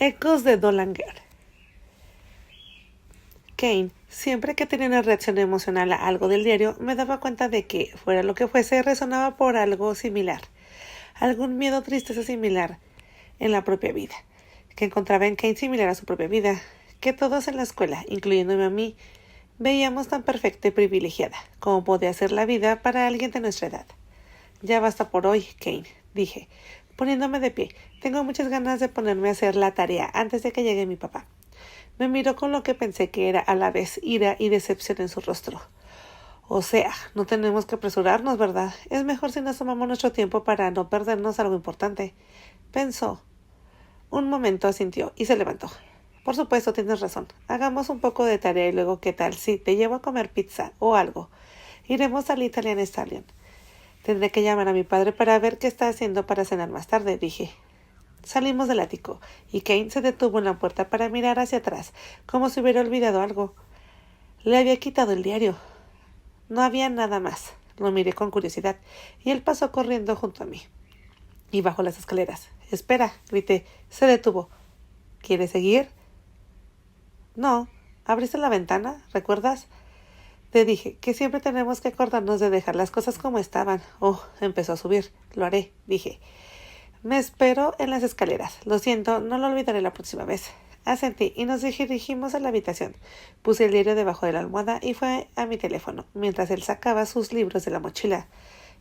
Ecos de Dolanger. Kane, siempre que tenía una reacción emocional a algo del diario, me daba cuenta de que, fuera lo que fuese, resonaba por algo similar, algún miedo o tristeza similar en la propia vida, que encontraba en Kane similar a su propia vida, que todos en la escuela, incluyéndome a mí, veíamos tan perfecta y privilegiada como podía ser la vida para alguien de nuestra edad. Ya basta por hoy, Kane, dije, poniéndome de pie. Tengo muchas ganas de ponerme a hacer la tarea antes de que llegue mi papá. Me miró con lo que pensé que era a la vez ira y decepción en su rostro. O sea, no tenemos que apresurarnos, ¿verdad? Es mejor si nos tomamos nuestro tiempo para no perdernos algo importante. Pensó. Un momento asintió y se levantó. Por supuesto, tienes razón. Hagamos un poco de tarea y luego, ¿qué tal si te llevo a comer pizza o algo? Iremos al Italian Stallion. Tendré que llamar a mi padre para ver qué está haciendo para cenar más tarde, dije. Salimos del ático, y Kane se detuvo en la puerta para mirar hacia atrás, como si hubiera olvidado algo. Le había quitado el diario. No había nada más. Lo miré con curiosidad, y él pasó corriendo junto a mí. Y bajó las escaleras. «Espera», grité. Se detuvo. «¿Quieres seguir?» «No. ¿Abriste la ventana? ¿Recuerdas?» Te dije que siempre tenemos que acordarnos de dejar las cosas como estaban. Oh, empezó a subir. Lo haré, dije. Me espero en las escaleras. Lo siento, no lo olvidaré la próxima vez. Asentí y nos dirigimos a la habitación. Puse el diario debajo de la almohada y fue a mi teléfono, mientras él sacaba sus libros de la mochila.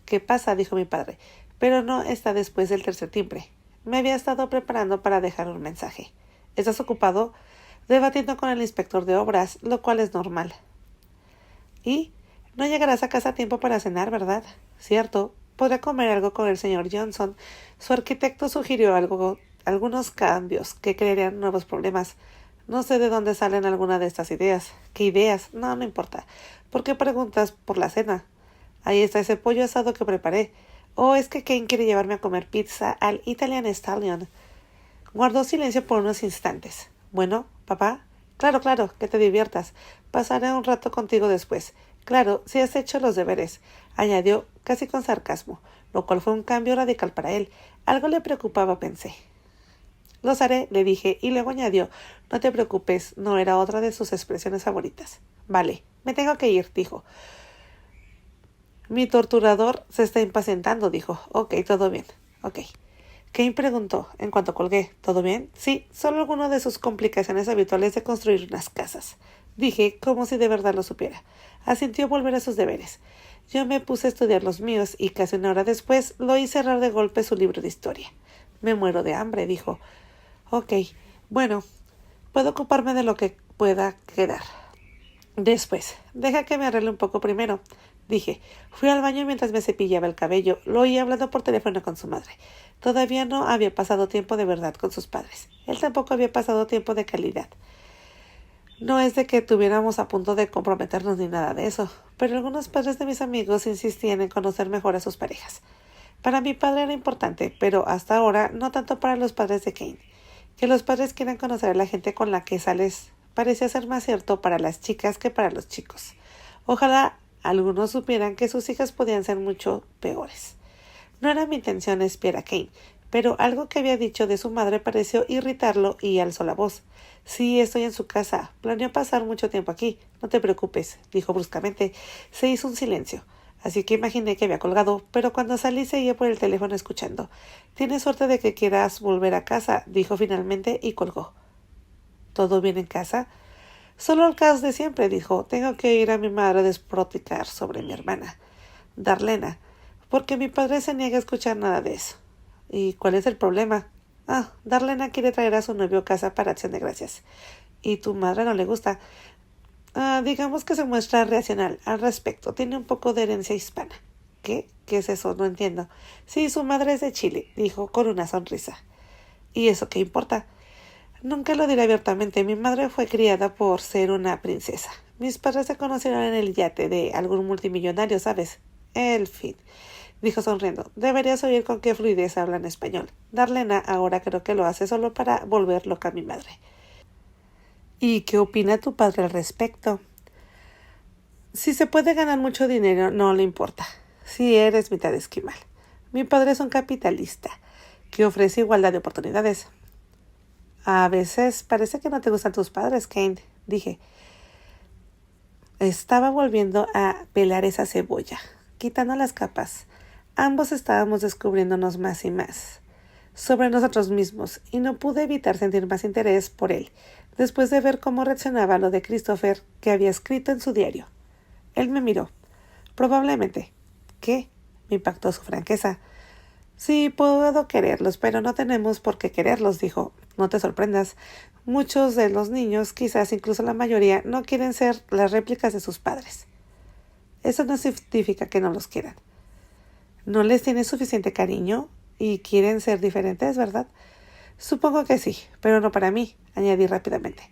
¿Qué pasa?, dijo mi padre. Pero no está después del tercer timbre. Me había estado preparando para dejar un mensaje. ¿Estás ocupado? Debatiendo con el inspector de obras, lo cual es normal. ¿Y? No llegarás a casa a tiempo para cenar, ¿verdad? Cierto. Podrá comer algo con el señor Johnson. Su arquitecto sugirió algunos cambios que crearían nuevos problemas. No sé de dónde salen alguna de estas ideas. ¿Qué ideas? No importa. ¿Por qué preguntas por la cena? Ahí está ese pollo asado que preparé. ¿O es que Kane quiere llevarme a comer pizza al Italian Stallion? Guardó silencio por unos instantes. Bueno, papá. Claro, que te diviertas. Pasaré un rato contigo después. Claro, si has hecho los deberes, añadió casi con sarcasmo, lo cual fue un cambio radical para él. Algo le preocupaba, pensé. Los haré, le dije, y luego añadió, no te preocupes, no era otra de sus expresiones favoritas. Vale, me tengo que ir, dijo. Mi torturador se está impacientando, dijo. Ok, todo bien. Ok. Kane preguntó, en cuanto colgué, ¿todo bien? Sí, solo alguna de sus complicaciones habituales de construir unas casas. Dije, como si de verdad lo supiera. Asintió volver a sus deberes. Yo me puse a estudiar los míos y casi una hora después lo oí cerrar de golpe su libro de historia. Me muero de hambre, dijo. Ok, bueno, puedo ocuparme de lo que pueda quedar. Después, deja que me arregle un poco primero. Dije, fui al baño mientras me cepillaba el cabello. Lo oí hablando por teléfono con su madre. Todavía no había pasado tiempo de verdad con sus padres. Él tampoco había pasado tiempo de calidad. No es de que estuviéramos a punto de comprometernos ni nada de eso, pero algunos padres de mis amigos insistían en conocer mejor a sus parejas. Para mi padre era importante, pero hasta ahora no tanto para los padres de Kane. Que los padres quieran conocer a la gente con la que sales parecía ser más cierto para las chicas que para los chicos. Ojalá algunos supieran que sus hijas podían ser mucho peores. No era mi intención espiar a Kane, pero algo que había dicho de su madre pareció irritarlo y alzó la voz. Sí, estoy en su casa. Planeo pasar mucho tiempo aquí. No te preocupes, dijo bruscamente. Se hizo un silencio, así que imaginé que había colgado, pero cuando salí seguía por el teléfono escuchando. Tienes suerte de que quieras volver a casa, dijo finalmente y colgó. ¿Todo bien en casa? Solo el caos de siempre, dijo. Tengo que ir a mi madre a despotricar sobre mi hermana, Darlena, porque mi padre se niega a escuchar nada de eso. ¿Y cuál es el problema? Darlena quiere traer a su novio a casa para Acción de Gracias. ¿Y tu madre no le gusta? Digamos que se muestra racional al respecto. Tiene un poco de herencia hispana. ¿Qué? ¿Qué es eso? No entiendo. Sí, su madre es de Chile, dijo con una sonrisa. ¿Y eso qué importa? Nunca lo diré abiertamente. Mi madre fue criada por ser una princesa. Mis padres se conocieron en el yate de algún multimillonario, ¿sabes? El fin, dijo sonriendo. Deberías oír con qué fluidez habla en español. Darlena ahora creo que lo hace solo para volver loca a mi madre. ¿Y qué opina tu padre al respecto? Si se puede ganar mucho dinero, no le importa. Si eres mitad esquimal. Mi padre es un capitalista que ofrece igualdad de oportunidades. A veces parece que no te gustan tus padres, Kane, dije. Estaba volviendo a pelar esa cebolla, quitando las capas. Ambos estábamos descubriéndonos más y más sobre nosotros mismos, y no pude evitar sentir más interés por él, después de ver cómo reaccionaba a lo de Christopher que había escrito en su diario. Él me miró. Probablemente. ¿Qué? Me impactó su franqueza. Sí, puedo quererlos, pero no tenemos por qué quererlos, dijo. No te sorprendas. Muchos de los niños, quizás incluso la mayoría, no quieren ser las réplicas de sus padres. Eso no significa que no los quieran. ¿No les tienes suficiente cariño y quieren ser diferentes, verdad? Supongo que sí, pero no para mí, añadí rápidamente.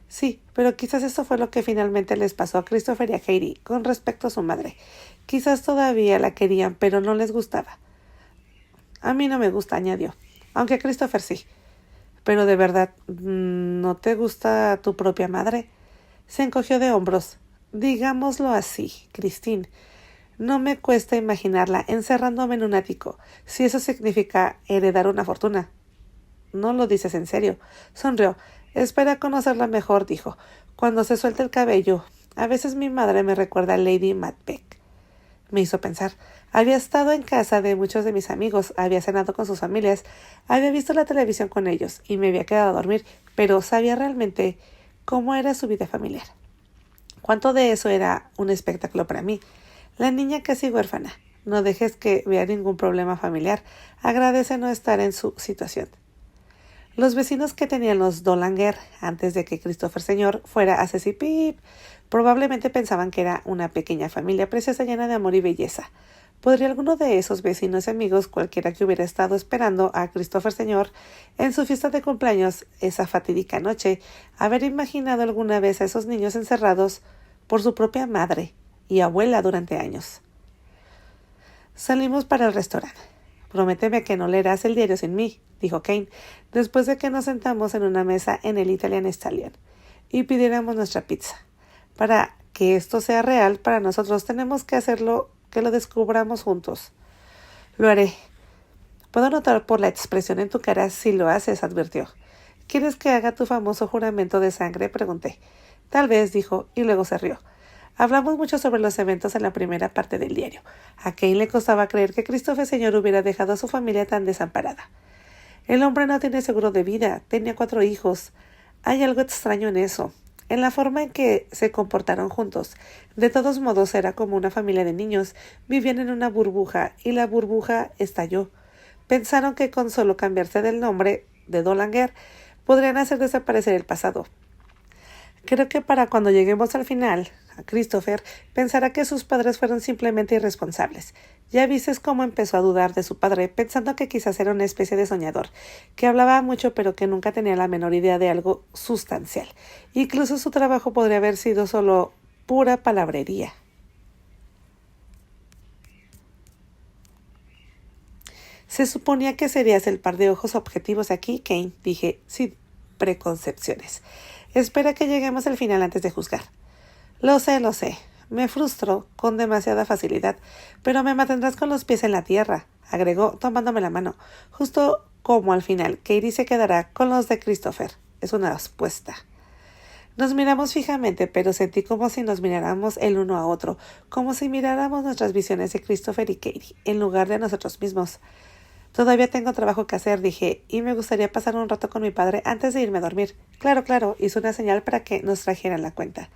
Sí, pero quizás eso fue lo que finalmente les pasó a Christopher y a Katie con respecto a su madre. Quizás todavía la querían, pero no les gustaba. A mí no me gusta, añadió, aunque a Christopher sí. Pero de verdad, ¿no te gusta tu propia madre? Se encogió de hombros. Digámoslo así, Christine. No me cuesta imaginarla encerrándome en un ático, si eso significa heredar una fortuna. No lo dices en serio. Sonrió. Espera conocerla mejor, dijo. Cuando se suelta el cabello. A veces mi madre me recuerda a Lady Macbeth. Me hizo pensar. Había estado en casa de muchos de mis amigos, había cenado con sus familias, había visto la televisión con ellos y me había quedado a dormir, pero sabía realmente cómo era su vida familiar. ¿Cuánto de eso era un espectáculo para mí? La niña casi huérfana. No dejes que vea ningún problema familiar. Agradece no estar en su situación. Los vecinos que tenían los Dolanger antes de que Christopher Sr. fuera a Ceci Pip probablemente pensaban que era una pequeña familia preciosa llena de amor y belleza. ¿Podría alguno de esos vecinos y amigos, cualquiera que hubiera estado esperando a Christopher Sr. en su fiesta de cumpleaños esa fatídica noche, haber imaginado alguna vez a esos niños encerrados por su propia madre y abuela durante años? Salimos para el restaurante. Prométeme que no leerás el diario sin mí, dijo Kane, después de que nos sentamos en una mesa en el Italian Stallion y pidiéramos nuestra pizza. Para que esto sea real para nosotros tenemos que hacerlo, que lo descubramos juntos. Lo haré. Puedo notar por la expresión en tu cara si lo haces, advirtió. ¿Quieres que haga tu famoso juramento de sangre?, pregunté. Tal vez, dijo, y luego se rió. Hablamos mucho sobre los eventos en la primera parte del diario. A Kane le costaba creer que Christopher Sr. hubiera dejado a su familia tan desamparada. El hombre no tiene seguro de vida, tenía 4 hijos. Hay algo extraño en eso, en la forma en que se comportaron juntos. De todos modos era como una familia de niños, vivían en una burbuja, y la burbuja estalló. Pensaron que con solo cambiarse del nombre de Dolanger podrían hacer desaparecer el pasado. Creo que para cuando lleguemos al final, a Christopher pensará que sus padres fueron simplemente irresponsables. Ya vistes cómo empezó a dudar de su padre, pensando que quizás era una especie de soñador, que hablaba mucho pero que nunca tenía la menor idea de algo sustancial. Incluso su trabajo podría haber sido solo pura palabrería. Se suponía que serías el par de ojos objetivos aquí, Kane, dije, sin preconcepciones. Espera que lleguemos al final antes de juzgar. Lo sé. Me frustro con demasiada facilidad, pero me mantendrás con los pies en la tierra, agregó tomándome la mano. Justo como al final, Katie se quedará con los de Christopher. Es una apuesta. Nos miramos fijamente, pero sentí como si nos miráramos el uno a otro, como si miráramos nuestras visiones de Christopher y Katie, en lugar de nosotros mismos. Todavía tengo trabajo que hacer, dije, y me gustaría pasar un rato con mi padre antes de irme a dormir. Claro, hizo una señal para que nos trajeran la cuenta.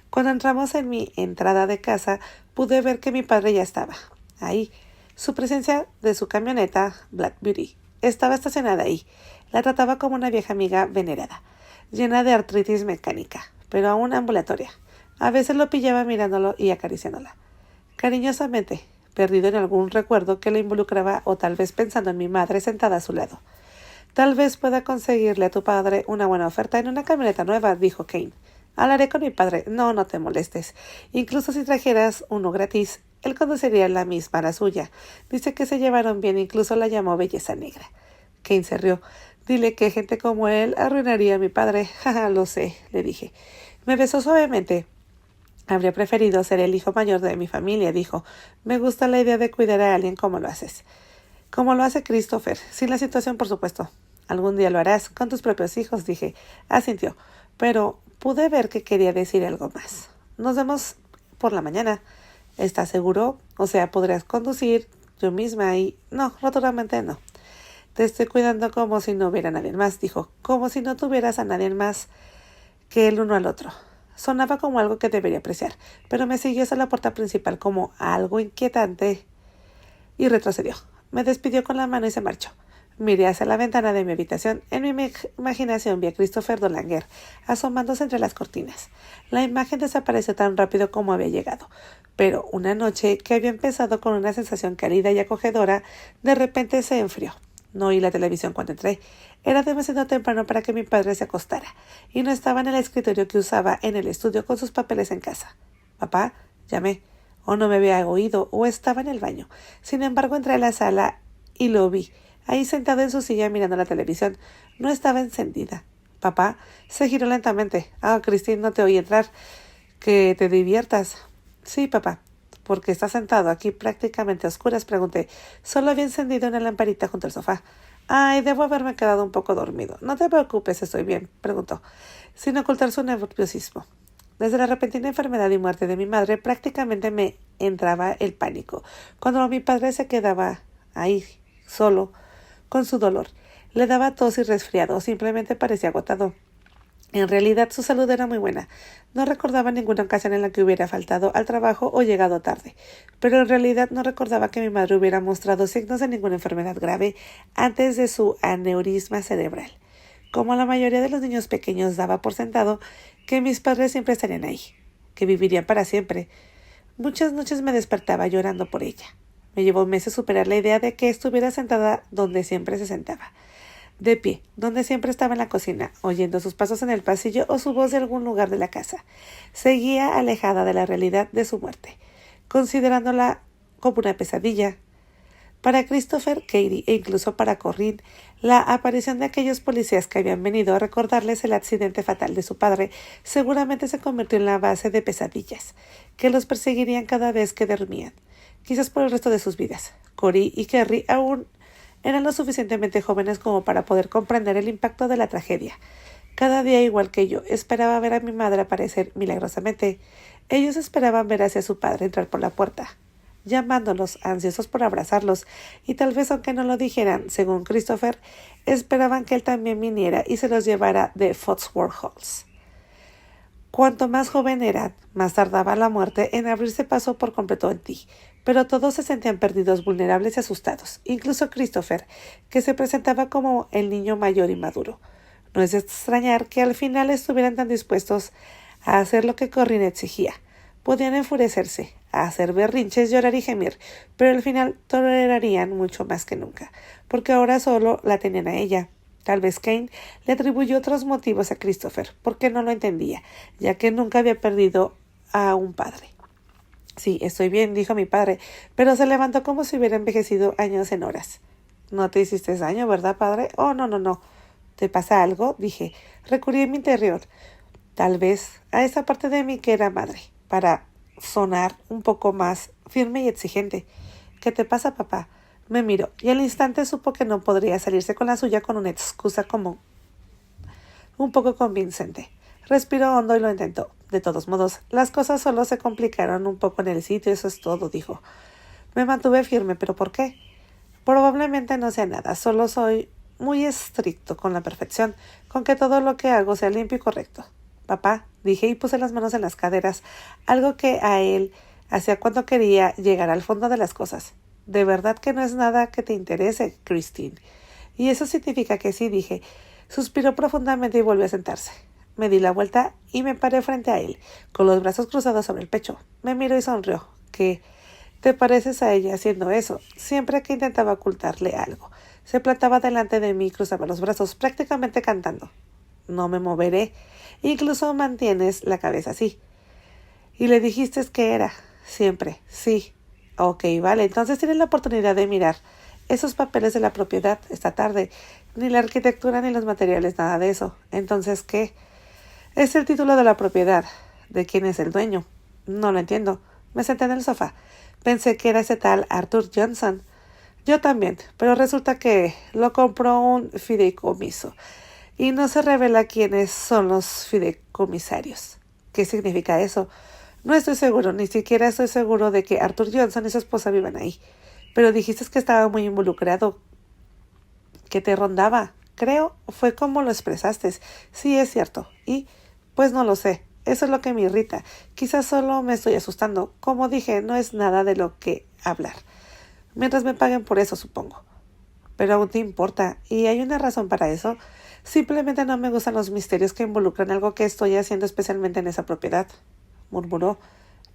Cuando entramos en mi entrada de casa, pude ver que mi padre ya estaba ahí. Su presencia de su camioneta, Black Beauty, estaba estacionada ahí. La trataba como una vieja amiga venerada, llena de artritis mecánica, pero aún ambulatoria. A veces lo pillaba mirándolo y acariciándola. Cariñosamente, perdido en algún recuerdo que le involucraba o tal vez pensando en mi madre sentada a su lado. Tal vez pueda conseguirle a tu padre una buena oferta en una camioneta nueva, dijo Kane. Hablaré con mi padre. No te molestes. Incluso si trajeras uno gratis, él conduciría la misma, la suya. Dice que se llevaron bien, incluso la llamó belleza negra. Kane se rió. Dile que gente como él arruinaría a mi padre. Jaja, lo sé, le dije. Me besó suavemente. Habría preferido ser el hijo mayor de mi familia, dijo. Me gusta la idea de cuidar a alguien como lo haces. Como lo hace Christopher, sin la situación, por supuesto. Algún día lo harás con tus propios hijos, dije. Asintió, pero pude ver que quería decir algo más. Nos vemos por la mañana. ¿Estás seguro? O sea, ¿podrías conducir yo misma? Y no, rotundamente no. Te estoy cuidando como si no hubiera nadie más, dijo, como si no tuvieras a nadie más que el uno al otro. Sonaba como algo que debería apreciar, pero me siguió hacia la puerta principal como algo inquietante y retrocedió. Me despidió con la mano y se marchó. Miré hacia la ventana de mi habitación. En mi imaginación vi a Christopher Dolanger asomándose entre las cortinas. La imagen desapareció tan rápido como había llegado. Pero una noche, que había empezado con una sensación cálida y acogedora, de repente se enfrió. No oí la televisión cuando entré. Era demasiado temprano para que mi padre se acostara, y no estaba en el escritorio que usaba en el estudio con sus papeles en casa. «Papá», llamé. O no me había oído, o estaba en el baño. Sin embargo, entré a la sala y lo vi, ahí sentado en su silla mirando la televisión. No estaba encendida. «Papá», se giró lentamente. «Ah, Christine, no te oí entrar. Que te diviertas». «Sí, papá». «¿Por qué estás sentado aquí prácticamente a oscuras?», pregunté. Solo había encendido una lamparita junto al sofá. «Ay, debo haberme quedado un poco dormido». «No te preocupes, estoy bien», preguntó, sin ocultar su nerviosismo. Desde la repentina enfermedad y muerte de mi madre, prácticamente me entraba el pánico. Cuando mi padre se quedaba ahí, solo, con su dolor, le daba tos y resfriado, o simplemente parecía agotado. En realidad su salud era muy buena. No recordaba ninguna ocasión en la que hubiera faltado al trabajo o llegado tarde, pero en realidad no recordaba que mi madre hubiera mostrado signos de ninguna enfermedad grave antes de su aneurisma cerebral. Como la mayoría de los niños pequeños, daba por sentado que mis padres siempre estarían ahí, que vivirían para siempre. Muchas noches me despertaba llorando por ella. Me llevó meses superar la idea de que estuviera sentada donde siempre se sentaba, de pie, donde siempre estaba en la cocina, oyendo sus pasos en el pasillo o su voz de algún lugar de la casa. Seguía alejada de la realidad de su muerte, considerándola como una pesadilla. Para Christopher, Katie e incluso para Corinne, la aparición de aquellos policías que habían venido a recordarles el accidente fatal de su padre seguramente se convirtió en la base de pesadillas, que los perseguirían cada vez que dormían, quizás por el resto de sus vidas. Corey y Kerry aún eran lo suficientemente jóvenes como para poder comprender el impacto de la tragedia. Cada día, igual que yo, esperaba ver a mi madre aparecer milagrosamente. Ellos esperaban ver hacia su padre entrar por la puerta, llamándolos, ansiosos por abrazarlos, y tal vez aunque no lo dijeran, según Christopher, esperaban que él también viniera y se los llevara de Foxworth Halls. Cuanto más joven eran, más tardaba la muerte en abrirse paso por completo en ti, pero todos se sentían perdidos, vulnerables y asustados, incluso Christopher, que se presentaba como el niño mayor y maduro. No es de extrañar que al final estuvieran tan dispuestos a hacer lo que Corinne exigía. Podían enfurecerse, a hacer berrinches, llorar y gemir, pero al final tolerarían mucho más que nunca, porque ahora solo la tenían a ella. Tal vez Kane le atribuyó otros motivos a Christopher, porque no lo entendía, ya que nunca había perdido a un padre. «Sí, estoy bien», dijo mi padre, pero se levantó como si hubiera envejecido años en horas. «No te hiciste daño, ¿verdad, padre?» «Oh, no. ¿Te pasa algo?», dije. Recurrí a mi interior, tal vez a esa parte de mí que era madre, para sonar un poco más firme y exigente. «¿Qué te pasa, papá?». Me miró, y al instante supo que no podría salirse con la suya con una excusa como un poco convincente. Respiró hondo y lo intentó. «De todos modos, las cosas solo se complicaron un poco en el sitio, eso es todo», dijo. Me mantuve firme. «¿Pero por qué?». «Probablemente no sea nada, solo soy muy estricto con la perfección, con que todo lo que hago sea limpio y correcto». «Papá», dije y puse las manos en las caderas, algo que a él hacía cuando quería llegar al fondo de las cosas. «De verdad que no es nada que te interese, Christine». «Y eso significa que sí», dije. Suspiró profundamente y volvió a sentarse. Me di la vuelta y me paré frente a él, con los brazos cruzados sobre el pecho. Me miró y sonrió. «¿Qué te pareces a ella haciendo eso?». Siempre que intentaba ocultarle algo, se plantaba delante de mí y cruzaba los brazos, prácticamente cantando. «No me moveré». «Incluso mantienes la cabeza así». «¿Y le dijiste que era?». «Siempre». «Sí». «Ok, vale, entonces tienes la oportunidad de mirar esos papeles de la propiedad esta tarde». «Ni la arquitectura ni los materiales, nada de eso». «¿Entonces qué?». «Es el título de la propiedad». «¿De quién es el dueño?». «No lo entiendo». Me senté en el sofá. Pensé que era ese tal Arthur Johnson. Yo también, pero resulta que lo compró un fideicomiso y no se revela quiénes son los fideicomisarios. ¿Qué significa eso? No estoy seguro, ni siquiera estoy seguro de que Arthur Johnson y su esposa vivan ahí. Pero dijiste que estaba muy involucrado, que te rondaba. Creo, fue como lo expresaste. Sí, es cierto. Y, pues no lo sé. Eso es lo que me irrita. Quizás solo me estoy asustando. Como dije, no es nada de lo que hablar. Mientras me paguen por eso, supongo. Pero aún te importa. ¿Y hay una razón para eso? Simplemente no me gustan los misterios que involucran algo que estoy haciendo especialmente en esa propiedad, murmuró.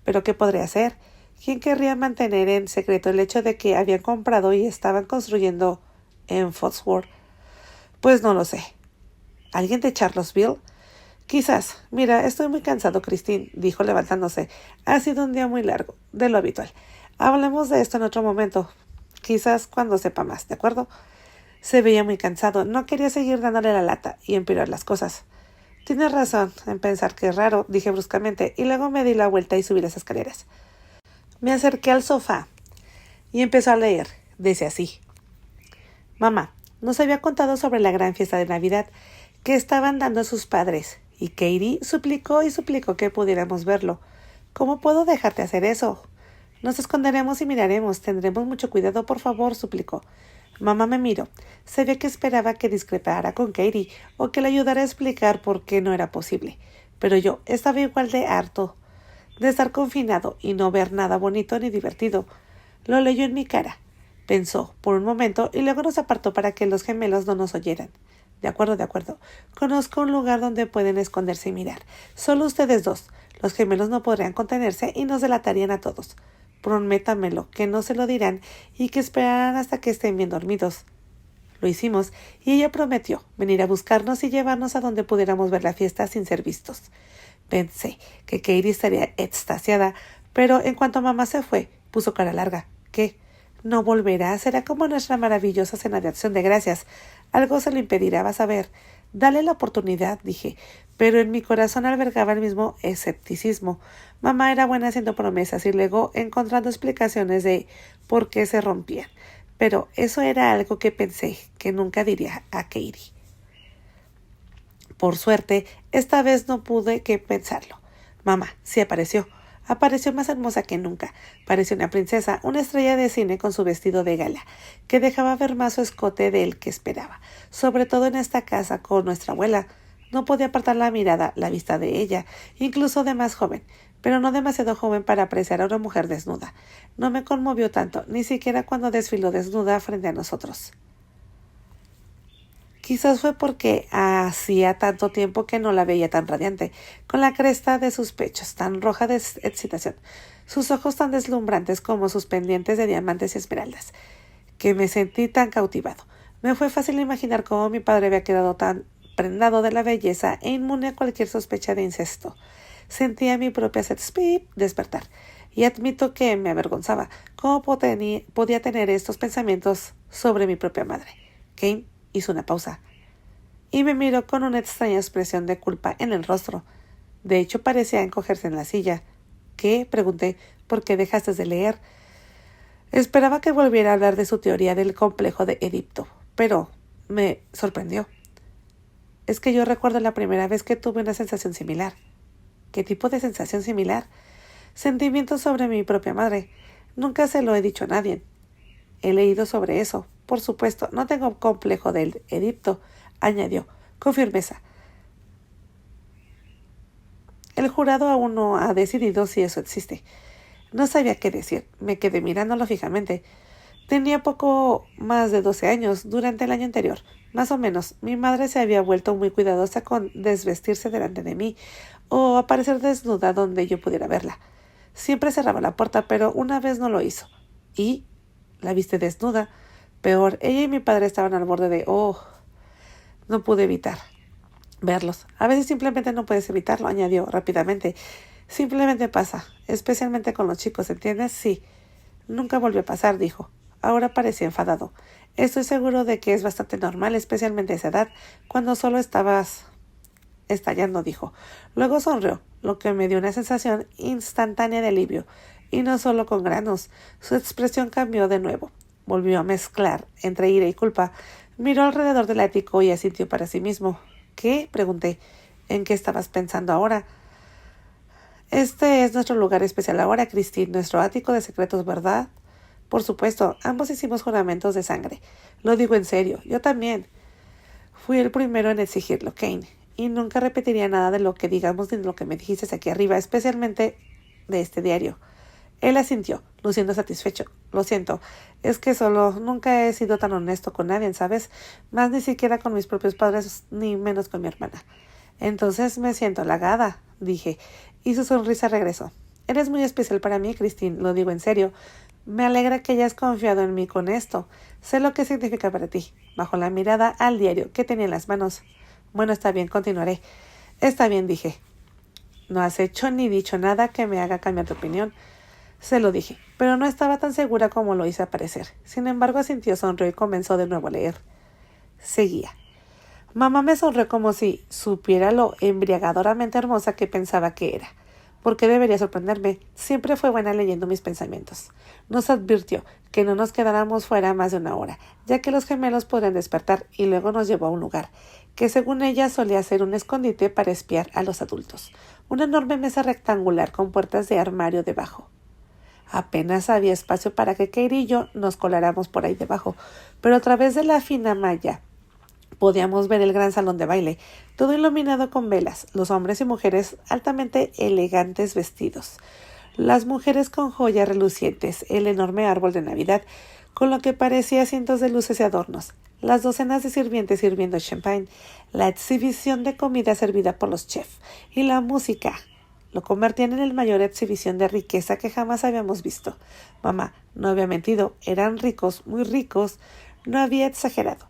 ¿Pero qué podría hacer? ¿Quién querría mantener en secreto el hecho de que habían comprado y estaban construyendo en Foxworth? Pues no lo sé. ¿Alguien de Charlottesville? Quizás. Mira, estoy muy cansado, Christine, dijo levantándose. Ha sido un día muy largo, de lo habitual. Hablemos de esto en otro momento. Quizás cuando sepa más, ¿de acuerdo? Se veía muy cansado. No quería seguir dándole la lata y empeorar las cosas. Tienes razón en pensar que es raro, dije bruscamente, y luego me di la vuelta y subí las escaleras. Me acerqué al sofá y empezó a leer. Decía así. Mamá nos había contado sobre la gran fiesta de Navidad que estaban dando a sus padres, y Katie suplicó y suplicó que pudiéramos verlo. ¿Cómo puedo dejarte hacer eso? Nos esconderemos y miraremos. Tendremos mucho cuidado, por favor, suplicó. Mamá me miró. Se ve que esperaba que discrepara con Katie o que le ayudara a explicar por qué no era posible. Pero yo estaba igual de harto de estar confinado y no ver nada bonito ni divertido. Lo leyó en mi cara. Pensó por un momento y luego nos apartó para que los gemelos no nos oyeran. De acuerdo, de acuerdo. Conozco un lugar donde pueden esconderse y mirar. Solo ustedes dos. Los gemelos no podrían contenerse y nos delatarían a todos. Prométamelo, que no se lo dirán y que esperarán hasta que estén bien dormidos. Lo hicimos y ella prometió venir a buscarnos y llevarnos a donde pudiéramos ver la fiesta sin ser vistos. Pensé que Katie estaría extasiada, pero en cuanto mamá se fue, puso cara larga. ¿Qué? No volverá, será como nuestra maravillosa cena de acción de gracias. Algo se lo impedirá, vas a ver. Dale la oportunidad, dije, pero en mi corazón albergaba el mismo escepticismo. Mamá era buena haciendo promesas y luego encontrando explicaciones de por qué se rompían. Pero eso era algo que pensé que nunca diría a Katie. Por suerte, esta vez no pude que pensarlo. Mamá sí apareció. Apareció más hermosa que nunca. Parecía una princesa, una estrella de cine con su vestido de gala, que dejaba ver más su escote del que esperaba, sobre todo en esta casa con nuestra abuela. No podía apartar la mirada, la vista de ella, incluso de más joven, pero no demasiado joven para apreciar a una mujer desnuda. No me conmovió tanto, ni siquiera cuando desfiló desnuda frente a nosotros. Quizás fue porque hacía tanto tiempo que no la veía tan radiante, con la cresta de sus pechos tan roja de excitación, sus ojos tan deslumbrantes como sus pendientes de diamantes y esmeraldas, que me sentí tan cautivado. Me fue fácil imaginar cómo mi padre había quedado tan prendado de la belleza e inmune a cualquier sospecha de incesto. Sentía mi propia sed despertar, y admito que me avergonzaba. ¿Cómo podía tener estos pensamientos sobre mi propia madre? Kane hizo una pausa y me miró con una extraña expresión de culpa en el rostro. De hecho, parecía encogerse en la silla. ¿Qué? Pregunté. ¿Por qué dejaste de leer? Esperaba que volviera a hablar de su teoría del complejo de Edipo, pero me sorprendió. Es que yo recuerdo la primera vez que tuve una sensación similar. ¿Qué tipo de sensación similar? Sentimientos sobre mi propia madre. Nunca se lo he dicho a nadie. He leído sobre eso. Por supuesto, no tengo complejo del Edipo, añadió, con firmeza. El jurado aún no ha decidido si eso existe. No sabía qué decir. Me quedé mirándolo fijamente. Tenía poco más de 12 años durante el año anterior. Más o menos, mi madre se había vuelto muy cuidadosa con desvestirse delante de mí o aparecer desnuda donde yo pudiera verla. Siempre cerraba la puerta, pero una vez no lo hizo. ¿Y? ¿La viste desnuda? Peor, ella y mi padre estaban al borde de... no pude evitar verlos. A veces simplemente no puedes evitarlo, añadió rápidamente. Simplemente pasa, especialmente con los chicos, ¿entiendes? Sí. Nunca volvió a pasar, dijo. Ahora parecía enfadado. Estoy seguro de que es bastante normal, especialmente a esa edad, cuando solo estabas estallando, dijo. Luego sonrió, lo que me dio una sensación instantánea de alivio. Y no solo con granos. Su expresión cambió de nuevo. Volvió a mezclar entre ira y culpa. Miró alrededor del ático y asintió para sí mismo. ¿Qué? Pregunté. ¿En qué estabas pensando ahora? Este es nuestro lugar especial ahora, Christine, nuestro ático de secretos, ¿verdad? Por supuesto, ambos hicimos juramentos de sangre. Lo digo en serio, yo también. Fui el primero en exigirlo, Kane, y nunca repetiría nada de lo que digamos ni de lo que me dijiste aquí arriba, especialmente de este diario. Él asintió, luciendo satisfecho. Lo siento, es que solo nunca he sido tan honesto con nadie, ¿sabes? Más ni siquiera con mis propios padres, ni menos con mi hermana. Entonces me siento halagada, dije, y su sonrisa regresó. Eres muy especial para mí, Christine, lo digo en serio. Me alegra que hayas confiado en mí con esto. Sé lo que significa para ti. Bajó la mirada al diario que tenía en las manos. Bueno, está bien, continuaré. Está bien, dije. No has hecho ni dicho nada que me haga cambiar de opinión. Se lo dije, pero no estaba tan segura como lo hice parecer. Sin embargo, asintió, sonrió y comenzó de nuevo a leer. Seguía. Mamá me sonrió como si supiera lo embriagadoramente hermosa que pensaba que era. ¿Por qué debería sorprenderme? Siempre fue buena leyendo mis pensamientos. Nos advirtió que no nos quedáramos fuera más de una hora, ya que los gemelos podrían despertar, y luego nos llevó a un lugar, que según ella solía ser un escondite para espiar a los adultos. Una enorme mesa rectangular con puertas de armario debajo. Apenas había espacio para que Katie y yo nos coláramos por ahí debajo, pero a través de la fina malla podíamos ver el gran salón de baile, todo iluminado con velas, los hombres y mujeres altamente elegantes vestidos, las mujeres con joyas relucientes, el enorme árbol de Navidad, con lo que parecía cientos de luces y adornos, las docenas de sirvientes sirviendo champagne, la exhibición de comida servida por los chefs y la música. Lo convertían en la mayor exhibición de riqueza que jamás habíamos visto. Mamá no había mentido, eran ricos, muy ricos, no había exagerado.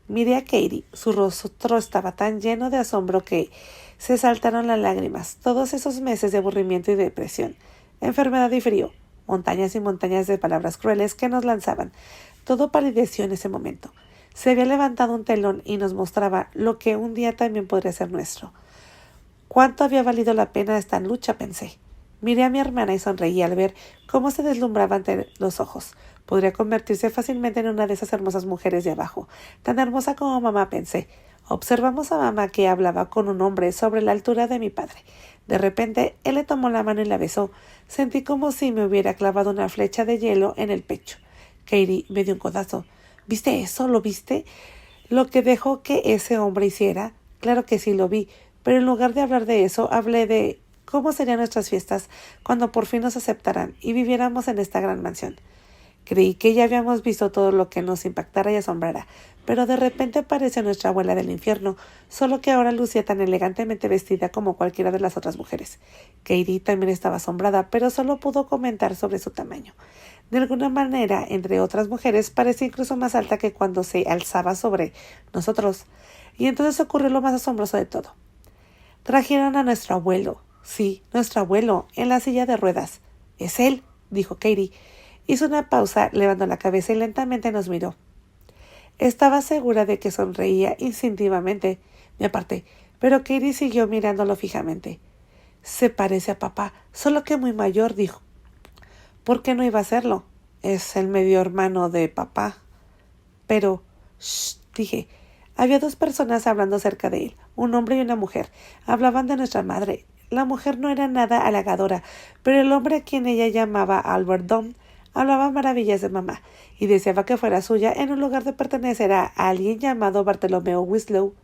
Miré a Katie. Su rostro estaba tan lleno de asombro que se saltaron las lágrimas. Todos esos meses de aburrimiento y depresión, enfermedad y frío, montañas y montañas de palabras crueles que nos lanzaban. Todo palideció en ese momento. Se había levantado un telón y nos mostraba lo que un día también podría ser nuestro. ¿Cuánto había valido la pena esta lucha?, pensé. Miré a mi hermana y sonreí al ver cómo se deslumbraba ante los ojos. Podría convertirse fácilmente en una de esas hermosas mujeres de abajo. Tan hermosa como mamá, pensé. Observamos a mamá que hablaba con un hombre sobre la altura de mi padre. De repente, él le tomó la mano y la besó. Sentí como si me hubiera clavado una flecha de hielo en el pecho. Katie me dio un codazo. ¿Viste eso? ¿Lo viste? ¿Lo que dejó que ese hombre hiciera? Claro que sí lo vi, pero en lugar de hablar de eso, hablé de cómo serían nuestras fiestas cuando por fin nos aceptaran y viviéramos en esta gran mansión. Creí que ya habíamos visto todo lo que nos impactara y asombrara, pero de repente apareció nuestra abuela del infierno, solo que ahora lucía tan elegantemente vestida como cualquiera de las otras mujeres. Katie también estaba asombrada, pero solo pudo comentar sobre su tamaño. De alguna manera, entre otras mujeres, parecía incluso más alta que cuando se alzaba sobre nosotros. Y entonces ocurrió lo más asombroso de todo. Trajeron a nuestro abuelo. Sí, nuestro abuelo, en la silla de ruedas. —¿Es él? —dijo Katie. Hizo una pausa, levantó la cabeza y lentamente nos miró. Estaba segura de que sonreía instintivamente. Me aparté, pero Katie siguió mirándolo fijamente. Se parece a papá, solo que muy mayor, dijo. ¿Por qué no iba a hacerlo? Es el medio hermano de papá. Pero, shh, dije. Había dos personas hablando cerca de él, un hombre y una mujer. Hablaban de nuestra madre. La mujer no era nada halagadora, pero el hombre a quien ella llamaba Albert Dunn hablaba maravillas de mamá y deseaba que fuera suya en un lugar de pertenecer a alguien llamado Bartolomeo Winslow.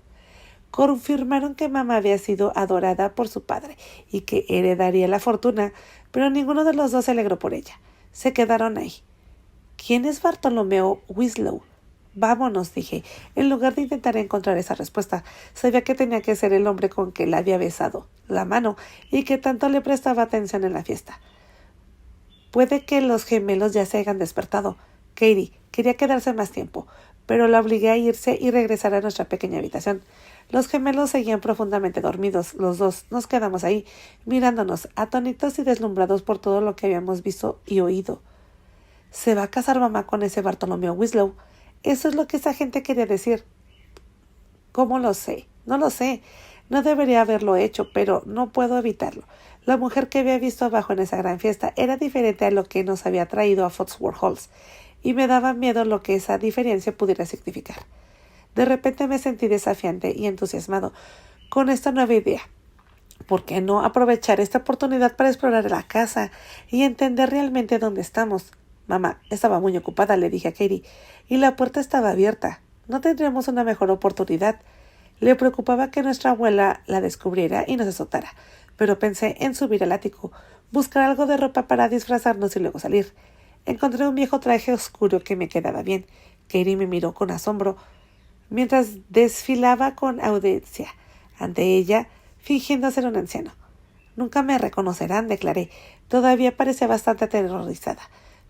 Confirmaron que mamá había sido adorada por su padre y que heredaría la fortuna, pero ninguno de los dos se alegró por ella. Se quedaron ahí. ¿Quién es Bartolomeo Winslow? Vámonos, dije. En lugar de intentar encontrar esa respuesta, sabía que tenía que ser el hombre con que la había besado la mano y que tanto le prestaba atención en la fiesta. Puede que los gemelos ya se hayan despertado. Katie quería quedarse más tiempo, pero la obligué a irse y regresar a nuestra pequeña habitación. Los gemelos seguían profundamente dormidos. Los dos nos quedamos ahí, mirándonos, atónitos y deslumbrados por todo lo que habíamos visto y oído. ¿Se va a casar mamá con ese Bartolomeo Winslow? Eso es lo que esa gente quería decir. ¿Cómo lo sé? No lo sé. No debería haberlo hecho, pero no puedo evitarlo. La mujer que había visto abajo en esa gran fiesta era diferente a lo que nos había traído a Foxworth Halls. y me daba miedo lo que esa diferencia pudiera significar. De repente me sentí desafiante y entusiasmado con esta nueva idea. ¿Por qué no aprovechar esta oportunidad para explorar la casa y entender realmente dónde estamos? Mamá estaba muy ocupada, le dije a Katie, y la puerta estaba abierta. No tendríamos una mejor oportunidad. Le preocupaba que nuestra abuela la descubriera y nos azotara, pero pensé en subir al ático, buscar algo de ropa para disfrazarnos y luego salir. Encontré un viejo traje oscuro que me quedaba bien. Katie me miró con asombro mientras desfilaba con audiencia ante ella, fingiendo ser un anciano. Nunca me reconocerán, declaré. Todavía parecía bastante aterrorizada,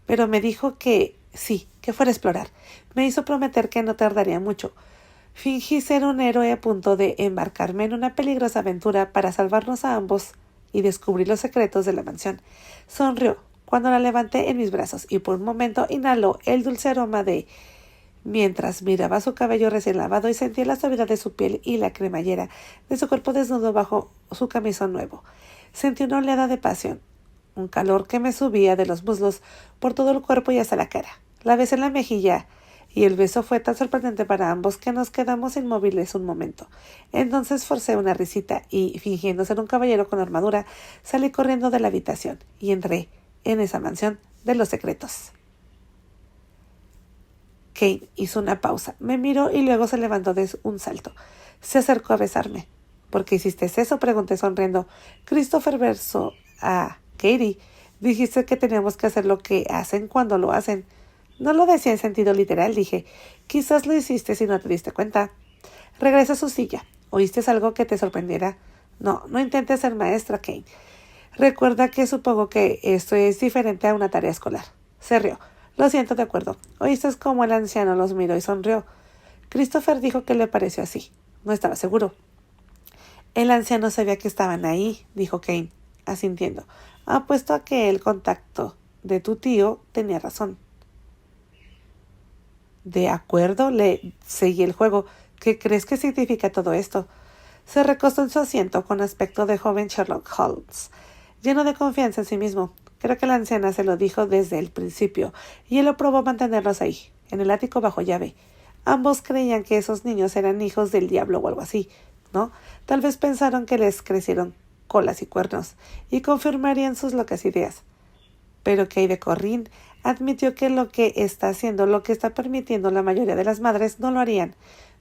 pero me dijo que sí, que fuera a explorar. Me hizo prometer que no tardaría mucho. Fingí ser un héroe a punto de embarcarme en una peligrosa aventura para salvarnos a ambos y descubrir los secretos de la mansión. Sonrió cuando la levanté en mis brazos y por un momento inhaló el dulce aroma mientras miraba su cabello recién lavado y sentía la suavidad de su piel y la cremallera de su cuerpo desnudo bajo su camisón nuevo. Sentí una oleada de pasión, un calor que me subía de los muslos por todo el cuerpo y hasta la cara. La besé en la mejilla y el beso fue tan sorprendente para ambos que nos quedamos inmóviles un momento. Entonces forcé una risita y, fingiendo ser un caballero con armadura, salí corriendo de la habitación y entré en esa mansión de los secretos. Kate hizo una pausa, me miró y luego se levantó de un salto. Se acercó a besarme. ¿Por qué hiciste eso?, pregunté sonriendo. Christopher besó a Katie. Dijiste que teníamos que hacer lo que hacen cuando lo hacen. No lo decía en sentido literal, dije. Quizás lo hiciste si no te diste cuenta. Regresa a su silla. ¿Oíste algo que te sorprendiera? No, no intentes ser maestra, Kate. Recuerda que supongo que esto es diferente a una tarea escolar. Se rió. Lo siento, de acuerdo. Oíste cómo el anciano los miró y sonrió. Christopher dijo que le pareció así. No estaba seguro. El anciano sabía que estaban ahí, dijo Kane, asintiendo. Apuesto a que el contacto de tu tío tenía razón. De acuerdo, le seguí el juego. ¿Qué crees que significa todo esto? Se recostó en su asiento con aspecto de joven Sherlock Holmes, lleno de confianza en sí mismo. Creo que la anciana se lo dijo desde el principio, y él aprobó mantenerlos ahí, en el ático bajo llave. Ambos creían que esos niños eran hijos del diablo o algo así, ¿no? Tal vez pensaron que les crecieron colas y cuernos, y confirmarían sus locas ideas. Pero Kay de Corrin admitió que lo que está haciendo, lo que está permitiendo la mayoría de las madres, no lo harían.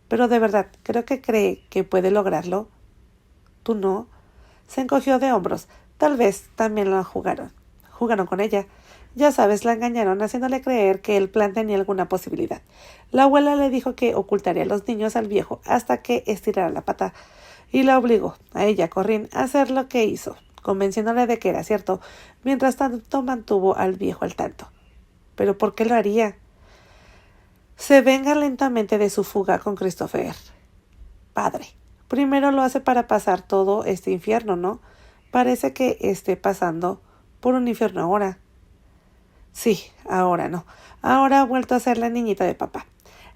Pero de verdad, creo que cree que puede lograrlo. ¿Tú no? Se encogió de hombros. Tal vez también la jugaron. Jugaron con ella. Ya sabes, la engañaron haciéndole creer que el plan tenía alguna posibilidad. La abuela le dijo que ocultaría a los niños al viejo hasta que estirara la pata, y la obligó, a ella, Corrin, a hacer lo que hizo, convenciéndole de que era cierto. Mientras tanto mantuvo al viejo al tanto. ¿Pero por qué lo haría? Se venga lentamente de su fuga con Christopher. Padre. Primero lo hace para pasar todo este infierno, ¿no? Parece que esté pasando por un infierno ahora. Sí, ahora no. Ahora ha vuelto a ser la niñita de papá.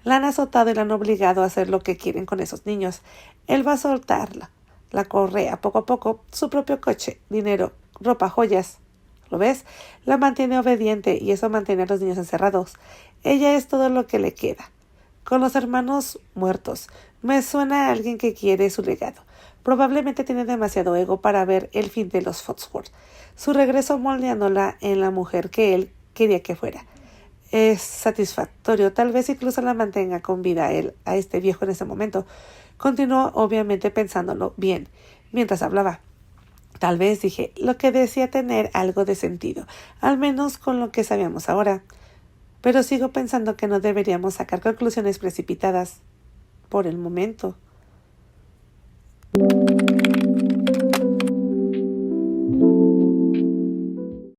La han azotado y la han obligado a hacer lo que quieren con esos niños. Él va a soltarla, la correa poco a poco, su propio coche, dinero, ropa, joyas. ¿Lo ves? La mantiene obediente y eso mantiene a los niños encerrados. Ella es todo lo que le queda. Con los hermanos muertos, me suena a alguien que quiere su legado. Probablemente tiene demasiado ego para ver el fin de los Foxworth. Su regreso moldeándola en la mujer que él quería que fuera. Es satisfactorio, tal vez incluso la mantenga con vida a este viejo en ese momento. Continuó, obviamente pensándolo bien, mientras hablaba. Tal vez, dije, lo que decía tener algo de sentido, al menos con lo que sabíamos ahora. Pero sigo pensando que no deberíamos sacar conclusiones precipitadas por el momento.